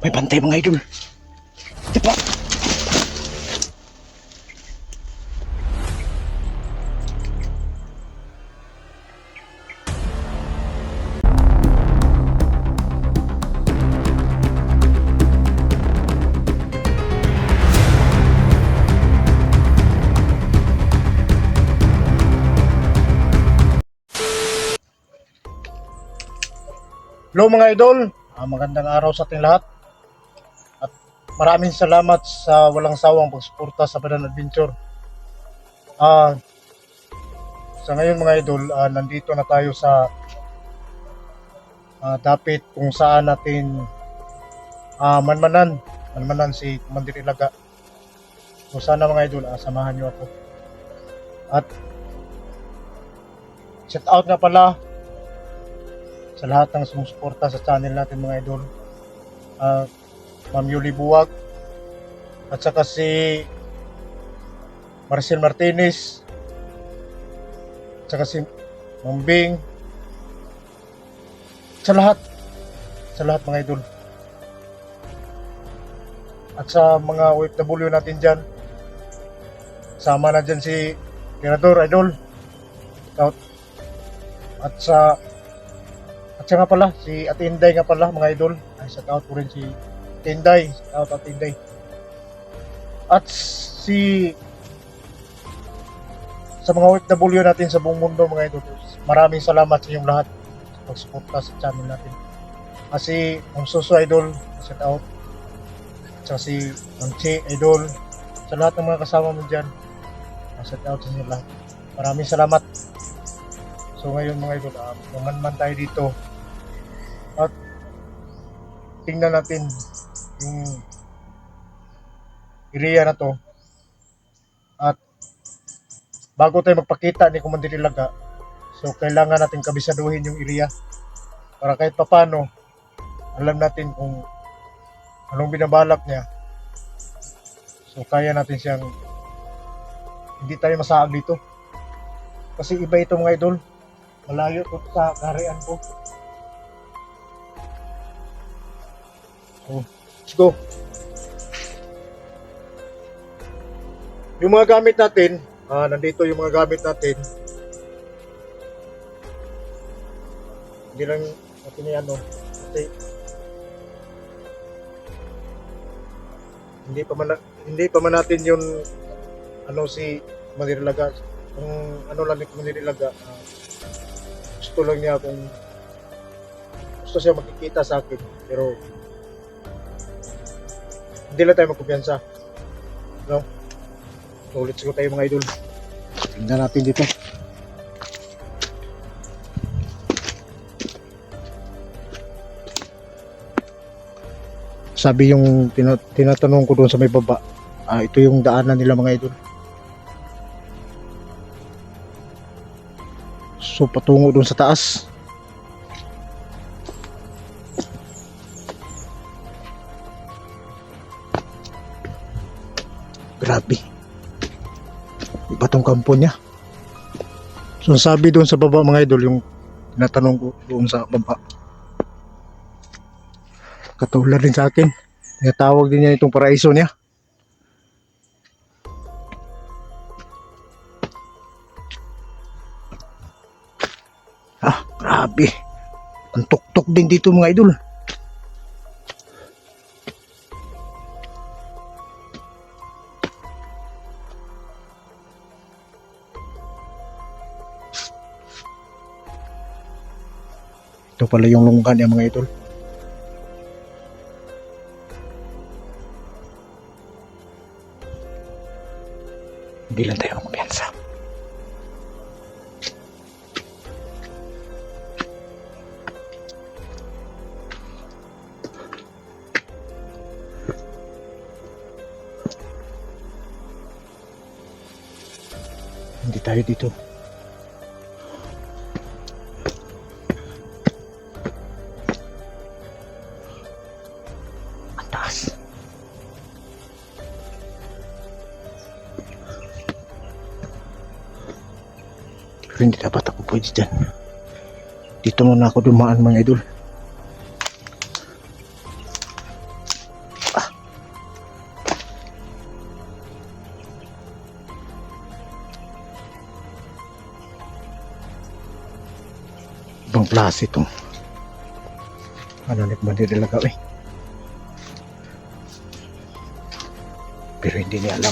May bantay mga idol. Diba? Hello mga idol, magandang araw sa ating lahat at maraming salamat sa walang sawang pagsuporta sa Badan Adventure. Sa ngayon mga idol, nandito na tayo sa dapit kung saan natin manmanan si Commander Ilaga. So sana mga idol, samahan niyo ako. At shout out na pala sa lahat ng sumusuporta sa channel natin mga idol. Ma'am Yuli Buwag at saka si Marcel Martinez at saka si Ma'am Bing, sa lahat mga idol, at sa mga OFW natin dyan. Sama na dyan si Tirador Idol at siya nga pala, si Ate Inday nga pala mga idol. Ay, shout out po rin si Ate Inday. Shout out Ate Inday. At sa mga OFW natin sa buong mundo mga idol, maraming salamat sa inyong lahat sa pagsuporta sa channel natin. Si Ma'am Suso Idol, shout out. At si Ma'am Che Idol, sa lahat ng mga kasama mo dyan, shout out sa inyo lahat. Maraming salamat. So ngayon mga idol, naman tayo dito at tingnan natin yung area na to. At bago tayo magpakita ni Commander Ilaga, so kailangan natin kabisaduhin yung area para kahit papano alam natin kung anong binabalak niya. So kaya natin siyang hindi tayo masaag dito, kasi iba ito mga idol, malayo to sa karian ko. So, let's go. Yung mga gamit natin, nandito yung mga gamit natin. Hindi lang natin yan, no? Kasi hindi pa man natin yung si Commander Ilaga. Kung ano lang ni Commander Ilaga, gusto lang niya, kung gusto siya makikita sa akin, pero hindi lang tayo magkumpiyansa, no? So let's go tayo mga idol. Tingnan natin dito. Sabi yung tinatanong ko doon sa may baba, ito yung daanan nila mga idol. So patungo doon sa taas. Grabe, iba tong kampo niya. So sabi doon sa baba mga idol, yung tinatanong ko doon sa baba, katulad din sa akin, tinatawag din niya itong paraiso niya. Grabe, ang tuktok din dito mga idol. Ito pala yung lungga niya mga idol. Hindi lang tayo kumpiyansa. Hindi tayo dito. Ang taas. Pero hindi dapat ako pwede dyan. Dito muna ako dumaan mga idol. klase itong ano ni Mandirelagaw eh. Pero hindi niya alam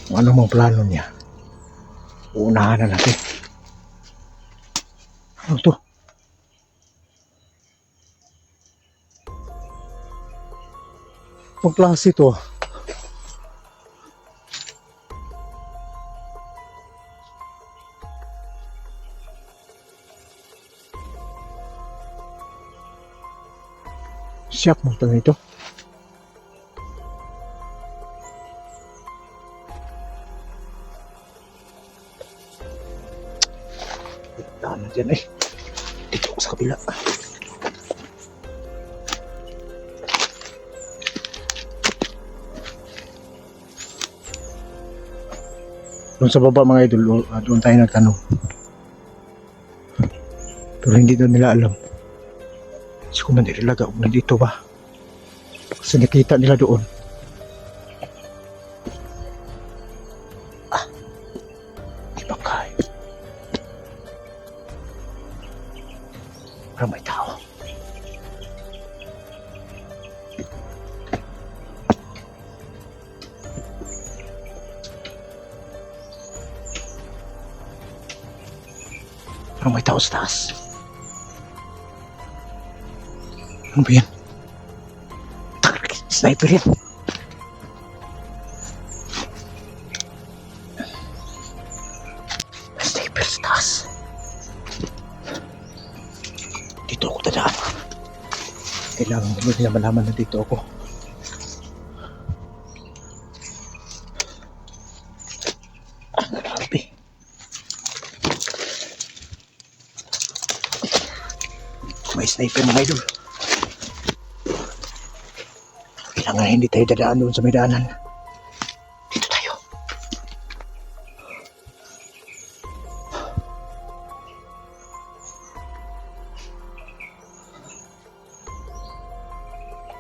kung ano mang plano niya. Uunahan na natin. Ano to? Ang klase to. Siyak mo ito nito. Tahan na dyan eh. Dito ako sa kabila. Doon sa baba mga idol, doon tayo nagtanong. Pero hindi doon nila alam. Si Commander Ilaga, nandito ba? Kasi nakita nila doon. Di ba kaya? Parang may tao. Parang may tao sa taas. Ano ba yan? Sniper yan. May sniper sa taas. Dito ako dadaan. Kailangan mo nila malaman na dito ako. Grabe. May sniper mga idol. Kailangan hindi tayo dadaan doon sa may daanan. Dito tayo.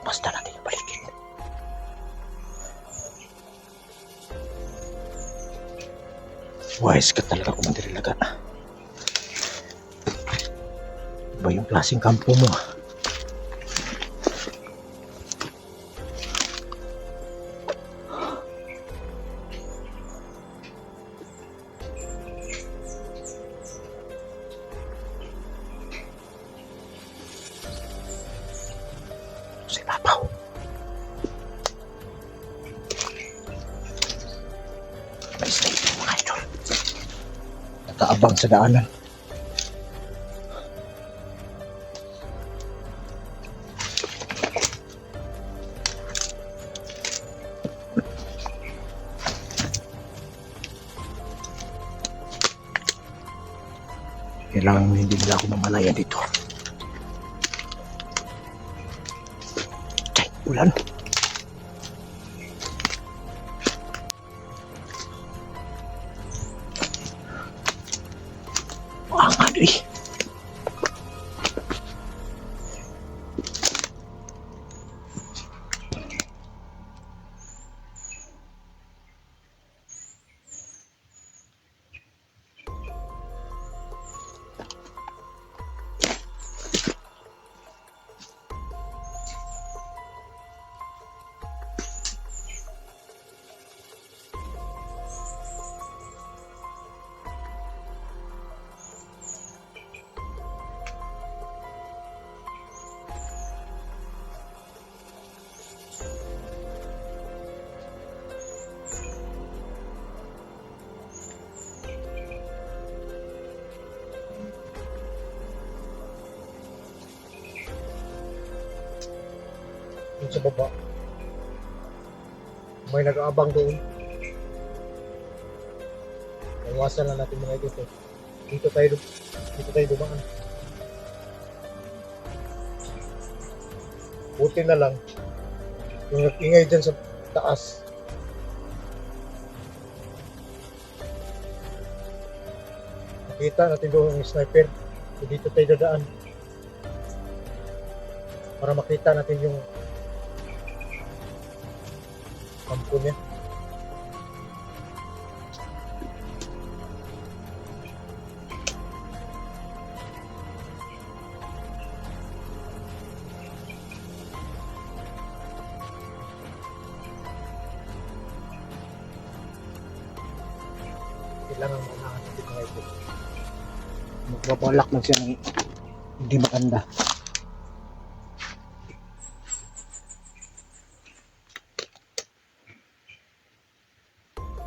Basta natin yung paligid. Wise ka talaga, Commander Ilaga. Iba yung klaseng kampo mo. Sa ibabaw. May sniper mga idol. Nakaabang sa daanan. Kailangan hindi nila ako mamalaya dito. Ulan. Ang ano eh. Sa baba may nag-aabang doon. Iwasan lang natin mga dito. Dito tayo dumaan. Buti na lang yung nag-ingay dyan sa taas. Nakita natin doon yung sniper. So dito tayo dadaan para makita natin yung kampo niya. kailangan maunahan natin mga idol. Magbabalak lang siya ng hindi maganda.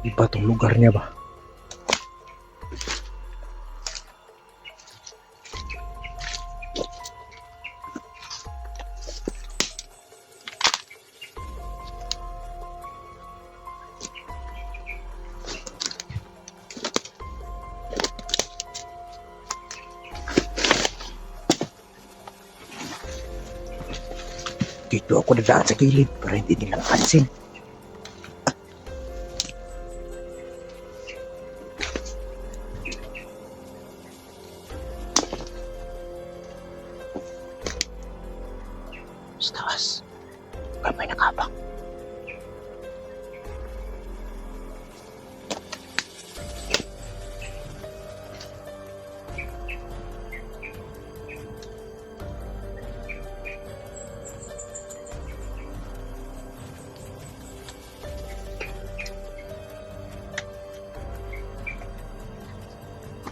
Iba tong lugar niya ba? Dito ako dadaan sa gilid para hindi nila mapansin. Sa taas, may nakabang.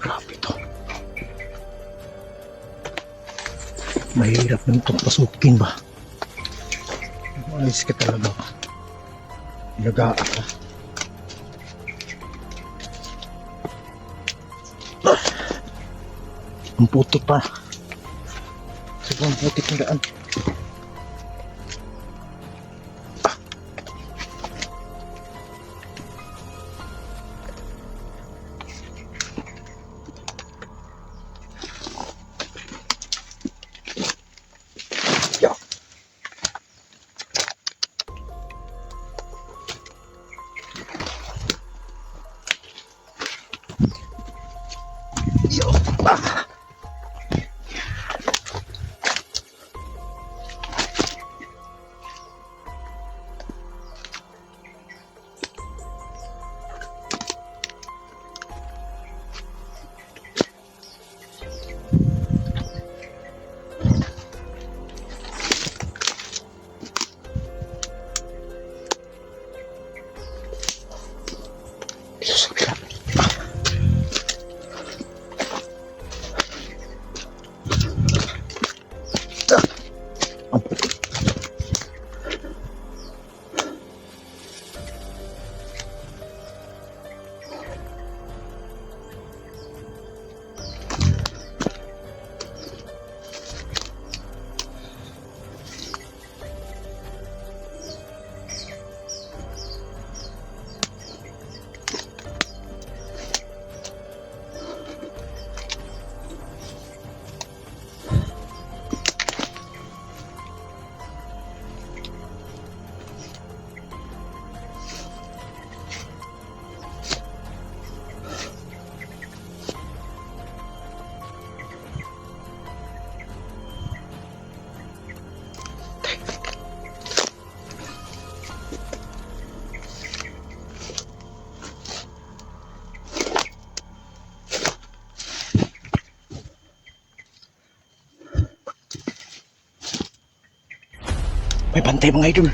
Grabe to. Mahirap na itong pasukin ba? Malis ka talaga. Ilagaan ka. Ang putik pa. Sobrang putik ng daan. Yo. Ah. Dito sa kabila. May bantay mga idol.